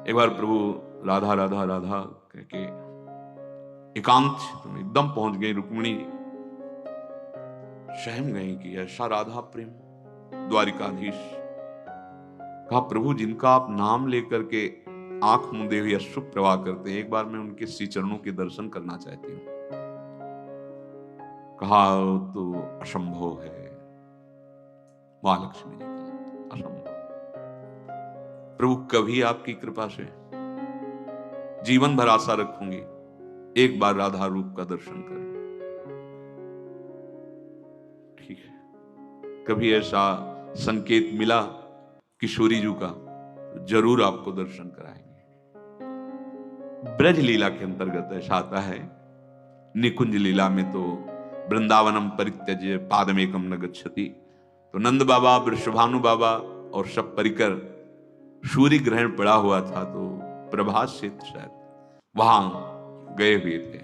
एक बार प्रभु राधा राधा राधा कह के एकांत में एकदम पहुंच गई रुक्मिणी, सहम गई कि ऐसा राधा प्रेम। द्वारिकाधीश कहा, प्रभु जिनका आप नाम लेकर के आंख मूंदे हुए अश्रु प्रवाह करते हैं, एक बार मैं उनके श्री चरणों के दर्शन करना चाहती हूँ। कहा तो असंभव है महालक्ष्मी जी, असंभव। प्रभु कभी आपकी कृपा से जीवन भर आशा रखूंगी, एक बार राधा रूप का दर्शन करूं। ठीक है, कभी ऐसा संकेत मिला किशोरी जी का, जरूर आपको दर्शन कराएंगे। ब्रज लीला के अंतर्गत ऐसा आता है, निकुंज लीला में तो वृंदावनम परित्यज्य पादमेकम न गच्छति, तो नंद बाबा, वृषभानु बाबा और सब परिकर, सूर्य ग्रहण पड़ा हुआ था तो प्रभात से शायद वहां गए हुए थे।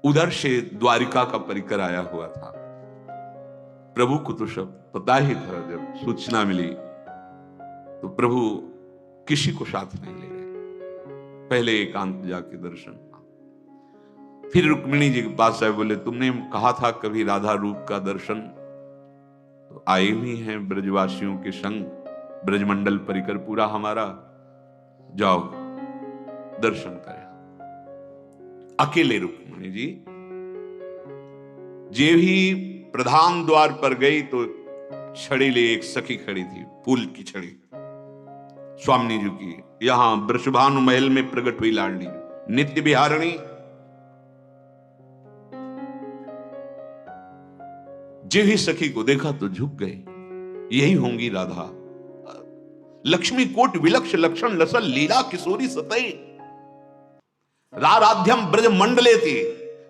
उधर से द्वारिका का परिकर आया हुआ था। प्रभु को तो सब पता ही था। जब सूचना मिली तो प्रभु किसी को साथ नहीं ले गए, पहले एकांत जाके दर्शन। फिर रुक्मिणी जी के पास आए, बोले तुमने कहा था कभी राधा रूप का दर्शन, तो आए हुई हैं ब्रजवासियों के संग, ब्रजमंडल परिकर पूरा हमारा, जाओ दर्शन करें। अकेले रुक्मिणी जी जे भी प्रधान द्वार पर गई तो छड़ी ले एक सखी खड़ी थी, फूल की छड़ी, स्वामी जी की। यहां वृषभानु महल में प्रकट हुई लाडली नित्य बिहारिणी। जे ही सखी को देखा तो झुक गए, यही होंगी राधा। लक्ष्मी कोट विलक्ष लक्षण लसल लीला किशोरी सतई, राराध्यम ब्रज मंडले थी।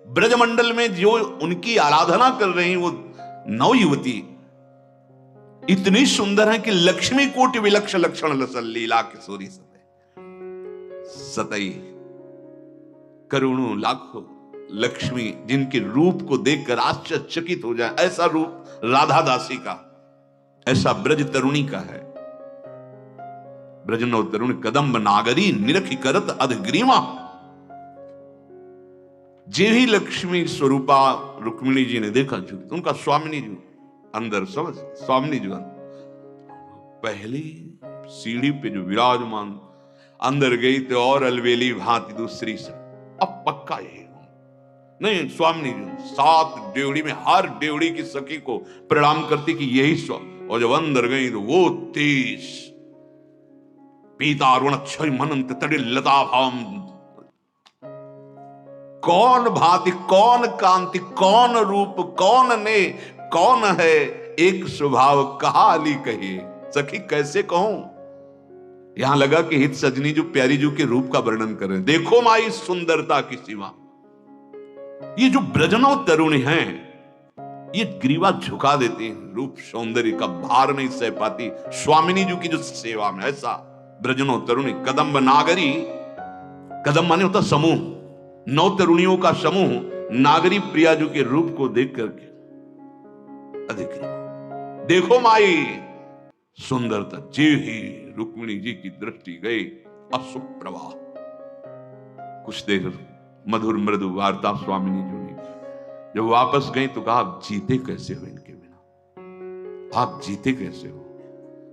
ब्रज मंडल में जो उनकी आराधना कर रही वो नव युवती इतनी सुंदर है कि लक्ष्मी कोटि विलक्ष लक्षण लसल लीला किशोरी सतई, करोड़ों लाखों लक्ष्मी जिनके रूप को देखकर आश्चर्यचकित हो जाए, ऐसा रूप राधा दासी का, ऐसा ब्रज तरुणी का है। ब्रजनव तरुण कदम्ब नागरी निरखी करत अधग्रीमा। जे ही लक्ष्मी स्वरूपा रुक्मिणी जी ने देखा, झुक उनका स्वामिनी जी अंदर, समझ स्वामिनी जी पहली सीढ़ी पे जो विराजमान, अंदर गई तो और अलवेली भांति दूसरी से, अब पक्का यही नहीं। स्वामिनी जी 7 डेवड़ी में हर डेवड़ी की सखी को प्रणाम करती कि यही स्वामी, और जब अंदर गई तो वो 30 पीतारुण अक्षय मनंत तड़े लता भाम, कौन भांति, कौन कांति, कौन रूप, कौन ने, कौन है एक स्वभाव, कहा अली कहिए सखी कैसे कहूं। यहां लगा कि हित सजनी जो प्यारी जो के रूप का वर्णन कर रहे हैं, देखो माई सुंदरता की सीमा। ये जो ब्रजनव तरुणी हैं, ये ग्रीवा झुका देती हैं, रूप सौंदर्य का भार नहीं सह पाती स्वामिनी जी की जो सेवा में। ऐसा ब्रजनव तरुणी कदम्ब नागरी, कदम माने होता समूह, 9 तरुणियों का समूह नागरी प्रिया जी के रूप को देख करके अधिक, देखो माई सुंदरता। जे ही रुक्मिणी जी की दृष्टि गई, अश्रुप्रवाह। कुछ देर मधुर मृदु वार्ता स्वामिनी जी ने, जब वापस गई तो कहा, आप जीते कैसे हो इनके बिना, आप जीते कैसे हो।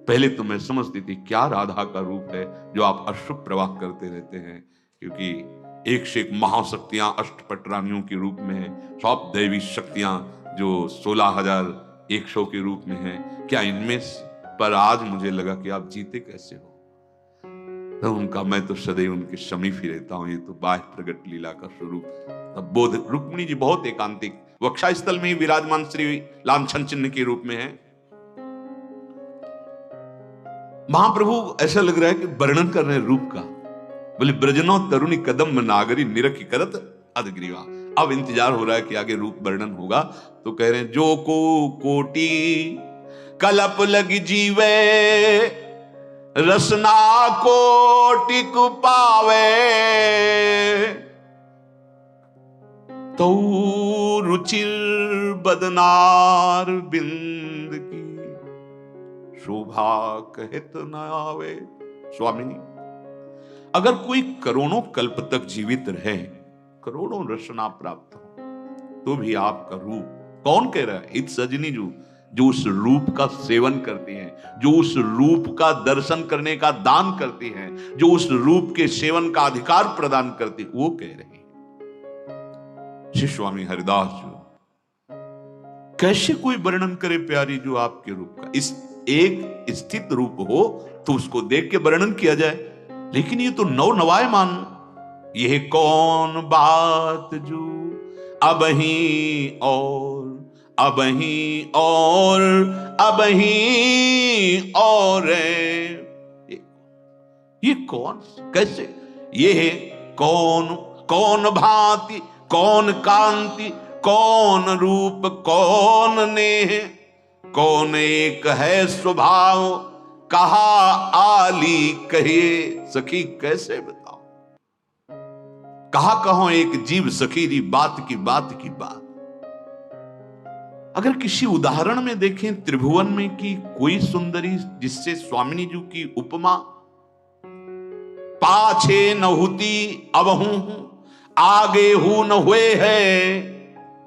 पहले तो मैं समझती थी क्या राधा का रूप है जो आप अश्रु प्रवाह करते रहते हैं, क्योंकि एक से एक महाशक्तियां अष्टपट रानियों के रूप में है, सब दैवी शक्तियां जो 16,100 के रूप में हैं, क्या इनमें, पर आज मुझे लगा कि आप जीते कैसे हो। तो उनका मैं तो सदैव उनके समीप ही रहता हूं, ये तो बाह्य प्रगट लीला का स्वरूप। तब बोध रुक्मिणी जी बहुत एकांतिक, वक्षा स्थल में ही विराजमान श्री लांछन चिन्ह के रूप में है। महाप्रभु ऐसा लग रहा है कि वर्णन कर रहे हैं रूप का, बोले ब्रजनो तरुणी कदम नागरी निरखी करत अधग्रीवा। अब इंतजार हो रहा है कि आगे रूप वर्णन होगा, तो कह रहे हैं, जो को कोटि कलप लगी जीवे, रसना कोटि को पावे, तो रुचिर बदनार बिंद की, शोभा कहत न आवे। स्वामिनी अगर कोई करोड़ों कल्प तक जीवित रहे, करोड़ों रचना प्राप्त हो, तो भी आपका रूप, कौन कह रहा है? इत सजनी जो उस रूप का सेवन करती हैं, जो उस रूप का दर्शन करने का दान करती हैं, जो उस रूप के सेवन का अधिकार प्रदान करती, वो कह रही है। श्री स्वामी हरिदास जी कैसे कोई वर्णन करे प्यारी जो आपके रूप का? इस एक स्थित रूप हो तो उसको देख के वर्णन किया जाए, लेकिन ये तो नौ नवाय मान। यह कौन बात जो अब ही और अब ही और अब ही और ये कौन, कैसे? ये है कौन, कौन भांति, कौन कांति, कौन रूप, कौन नेह, कौन एक है स्वभाव, कहा आली कहिए। सखी कैसे बताओ, कहा कहो एक जीव सखीरी बात की बात की बात। अगर किसी उदाहरण में देखें त्रिभुवन में कि कोई सुंदरी जिससे स्वामिनी जी की उपमा, पाछे न होती अब हूं, आगे हूं न हुए है।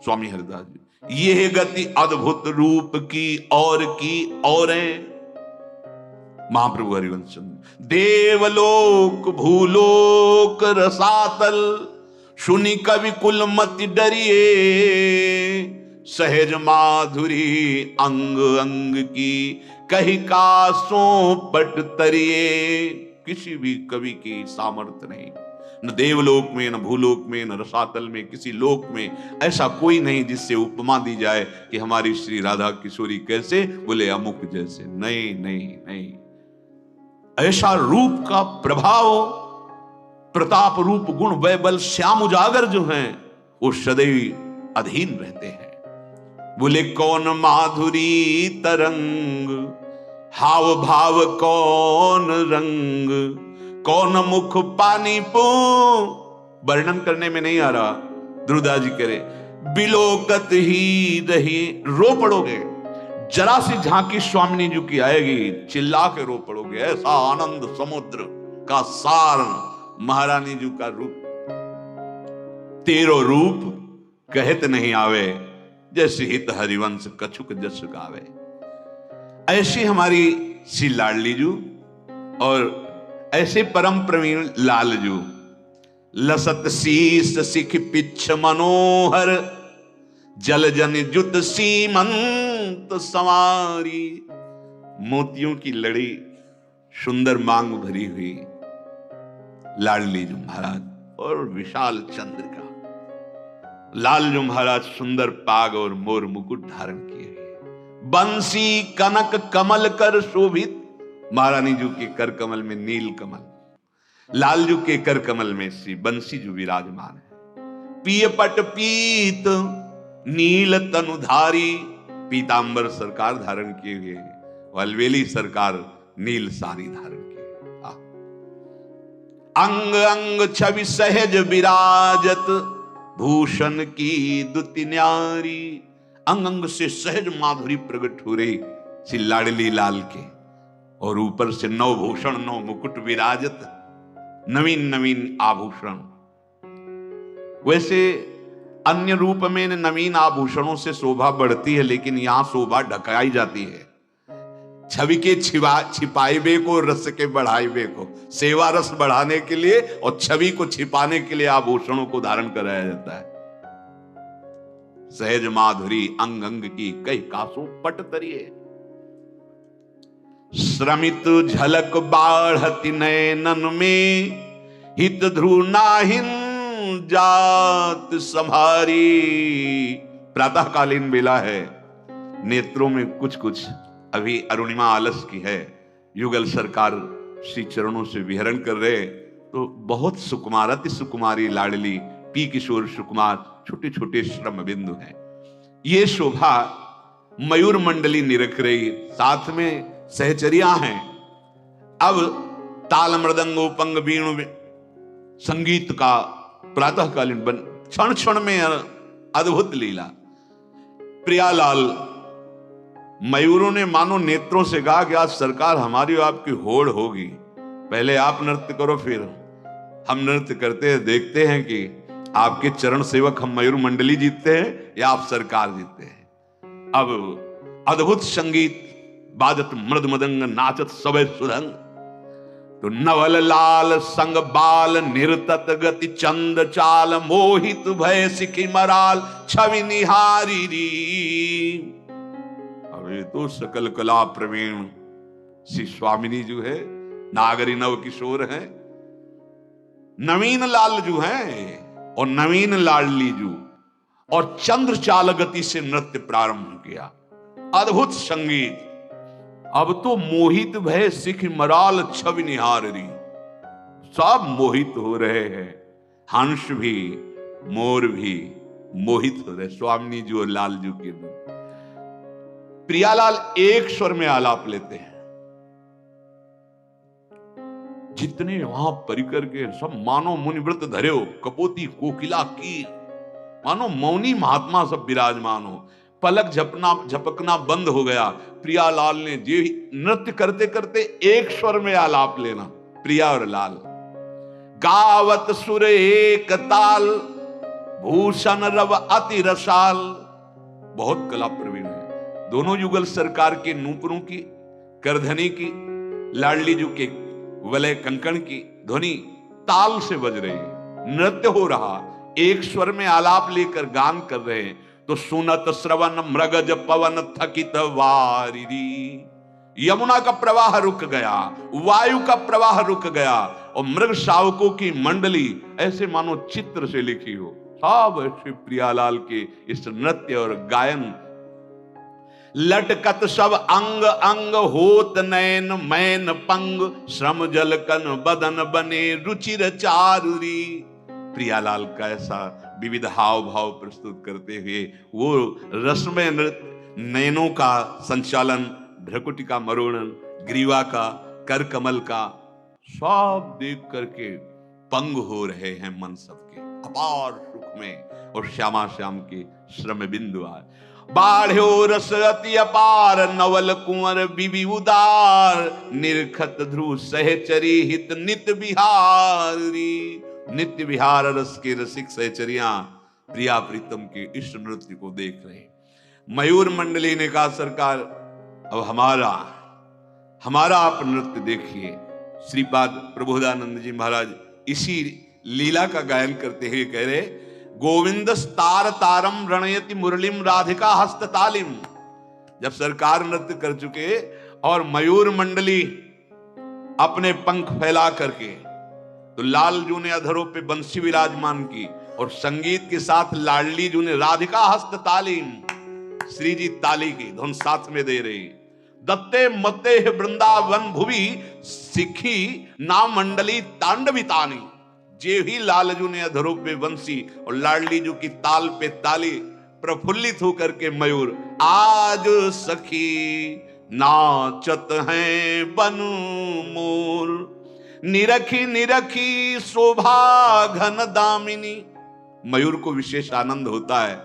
स्वामी हरिदास जी, यह गति अद्भुत रूप की और है। महाप्रभु हरिवंश, देवलोक भूलोक रसातल, सुनी कवि कुल मति डरिए, सहज माधुरी अंग अंग की, कही कासों पट तरिए। किसी भी कवि की सामर्थ्य नहीं, न देवलोक में, न भूलोक में, न रसातल में, किसी लोक में ऐसा कोई नहीं जिससे उपमा दी जाए कि हमारी श्री राधा किशोरी कैसे, बोले अमुक जैसे। नहीं नहीं नहीं, ऐसा रूप का प्रभाव, प्रताप रूप गुण वैबल श्याम उजागर जो हैं वो सदैव अधीन रहते हैं। बोले कौन माधुरी तरंग, हाव भाव कौन रंग, कौन मुख पानी पू। वर्णन करने में नहीं आ रहा, ध्रुवदास जी करे बिलोकत ही रही, रो पड़ोगे। जरा सी झांकी स्वामिनी जी की आएगी, चिल्ला के रो पड़ोगे। ऐसा आनंद समुद्र का सार महारानी जी का रूप, तेरो रूप कहत नहीं आवे, जैसे हित हरिवंश कछुक जस गावे। ऐसी हमारी श्री लाडली जू और ऐसे परम प्रवीण लालजू, लसत शीस सिख पिछ मनोहर, जल जन जुत सीमंत संवारी। मोतियों की लड़ी, सुंदर मांग भरी हुई लाडली जी महाराज और विशाल चंद्र का लाल जो महाराज सुंदर पाग और मोर मुकुट धारण किए हुए, बंसी कनक कमल कर शोभित। महारानी जी के कर कमल में नील कमल, लालजू के कर कमल में श्री बंसी जो विराजमान है। पिय पट पीत नील तनुधारी, पीतांबर सरकार धारण किए हुए, अलवेली सरकार नील सारी धारण किए। अंग अंग छवि सहज विराजत, भूषण की दुति न्यारी। अंग अंग से सहज माधुरी प्रकट हो रही श्री लाडली लाल के, और ऊपर से नौ भूषण नौ मुकुट विराजत, नवीन नवीन आभूषण। वैसे अन्य रूप में नवीन आभूषणों से शोभा बढ़ती है, लेकिन यहां शोभा ढकाई जाती है। छवि के छिपाइबे को, रस के बढ़ाइबे को, सेवा रस बढ़ाने के लिए और छवि को छिपाने के लिए आभूषणों को धारण कराया जाता है। सहज माधुरी अंग अंग की, कई कासों पट तरिए। श्रमित झलक बाढ़ति नयनन में, हित ध्रुव नाहिन जात संभारी। प्रातःकालीन बेला है, नेत्रों में कुछ कुछ अभी अरुणिमा आलस की है। युगल सरकार श्री चरणों से विहरण कर रहे, तो बहुत सुकुमार, अति सुकुमारी लाडली पी किशोर सुकुमार छोटे छोटे श्रम बिंदु हैं। ये शोभा मयूर मंडली निरख रही, साथ में सहचरिया हैं। अब ताल मृदंग उपंग वीणु संगीत का प्रातःकालीन बन, क्षण क्षण में अद्भुत लीला। प्रियालाल मयूरों ने मानो नेत्रों से कहा कि आज सरकार हमारी और आपकी होड़ होगी, पहले आप नृत्य करो, फिर हम नृत्य करते हैं, देखते हैं कि आपके चरण सेवक हम मयूर मंडली जीतते हैं या आप सरकार जीतते हैं। अब अद्भुत संगीत बाजत मृद मदंग नाचत सबे सुरंग, तो नवल लाल संग बाल निर्तत गति चंद चाल मोहित भय सिखी मराल छवि निहारी री। अबे तो सकल कला प्रवीण श्री स्वामिनी जो है, नागरी नव किशोर है, नवीन लाल जो है और नवीन लाडली जो, और चंद्र चाल गति से नृत्य प्रारंभ किया। अद्भुत संगीत। अब तो मोहित भय सिख मराल छवि निहार री, सब मोहित हो रहे हैं, हंस भी मोर भी मोहित हो रहे। स्वामी जी और लाल जी के प्रियालाल एक स्वर में आलाप लेते हैं। जितने वहां परिकर के सब मानो मुनिव्रत धर्यो, कपोती कोकिला की, मानो मौनी महात्मा सब विराजमान हो। पलक झपकना बंद हो गया। प्रियालाल ने जे नृत्य करते करते एक स्वर में आलाप लेना, प्रिया और लाल। गावत सुर एक ताल, भूषण रव अति रसाल। बहुत कला प्रवीण है दोनों युगल सरकार के नूपुरों की, करधनी की, लाडली जू के वलय कंकण की ध्वनि ताल से बज रही है। नृत्य हो रहा, एक स्वर में आलाप लेकर गान कर रहे हैं। तो सुनत श्रवण मृगज पवन थकित वारिरी। यमुना का प्रवाह रुक गया, वायु का प्रवाह रुक गया, और मृग शावकों की मंडली ऐसे मानो चित्र से लिखी हो। सब श्री प्रियालाल के इस नृत्य और गायन। लटकत सब अंग अंग होत नैन मैन पंग, श्रम जलकन बदन बने रुचिर चारुरी। प्रियालाल का ऐसा विविध हाव भाव प्रस्तुत करते हुए वो रसमय नृत्य, नैनों का संचालन, भ्रकुटी का मरोड़न, ग्रीवा का, कर कमल का, सब देख करके पंग हो रहे हैं मन सबके अपार सुख में। और श्यामा श्याम के श्रम बिंदु आए। बाढ़्यो रस अति अपार, नवल कुंवर बिबि उदार, निरखत ध्रुव सहचरी हित नित बिहारी। नित्य विहार रस के रसिक सहचरियां प्रिया प्रीतम के इस नृत्य को देख रहे। मयूर मंडली ने कहा, सरकार अब हमारा आप नृत्य देखिए। श्रीपाद प्रबोधानंद जी महाराज इसी लीला का गायन करते हुए कह रहे, गोविंद तार तारम रणयति मुरलीम राधिका हस्त तालिम। जब सरकार नृत्य कर चुके और मयूर मंडली अपने पंख फैला करके, तो लाल जू ने अधरों पे बंसी विराजमान की, और संगीत के साथ लाडली जू ने राधिका हस्त तालीम, श्री जी ताली की धुन साथ में दे रही। दत्ते मते वृंदावन भुवि सिखी ना मंडली तांडवितानी। जे ही लालजू ने अधरों पे बंसी और लाडली जू की ताल पे ताली, प्रफुल्लित होकर के मयूर आज सखी नाचत हैं बनु मोर, निरखी निरखी शोभा घन दामिनी। मयूर को विशेष आनंद होता है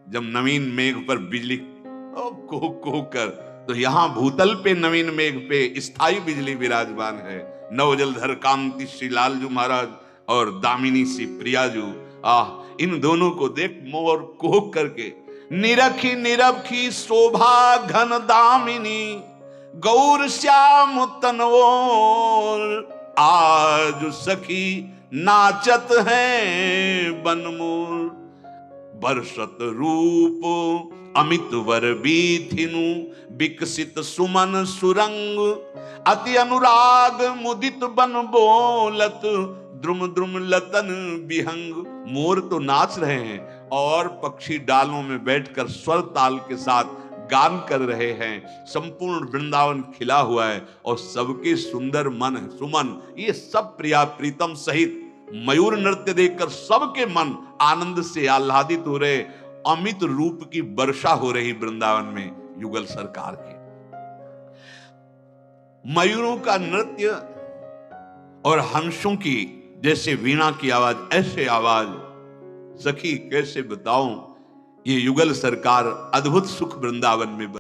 जब नवीन मेघ पर बिजली कोह कर, तो यहां भूतल पे नवीन मेघ पे स्थायी बिजली विराजमान है। नवजलधर कांति श्री लालजू महाराज और दामिनी सी प्रियाजू, इन दोनों को देख मोर कोह करके, निरखी निरखी शोभा घन दामिनी, गौर श्याम तनवोर, आज सखी नाचत हैं बनमोर। बरसत रूप अमित वर बीथिनु, विकसित सुमन सुरंग, अति अनुराग मुदित बन बोलत, द्रुम द्रुम लतन विहंग। मोर तो नाच रहे हैं और पक्षी डालों में बैठकर स्वर ताल के साथ गान कर रहे हैं। संपूर्ण वृंदावन खिला हुआ है और सबके सुंदर मन सुमन, ये सब प्रिया प्रीतम सहित मयूर नृत्य देखकर सबके मन आनंद से आह्लादित हो रहे। अमित रूप की वर्षा हो रही वृंदावन में युगल सरकार की। मयूरों का नृत्य और हंसों की जैसे वीणा की आवाज, ऐसे आवाज सखी कैसे बताऊं। ये युगल सरकार अद्भुत सुख वृंदावन में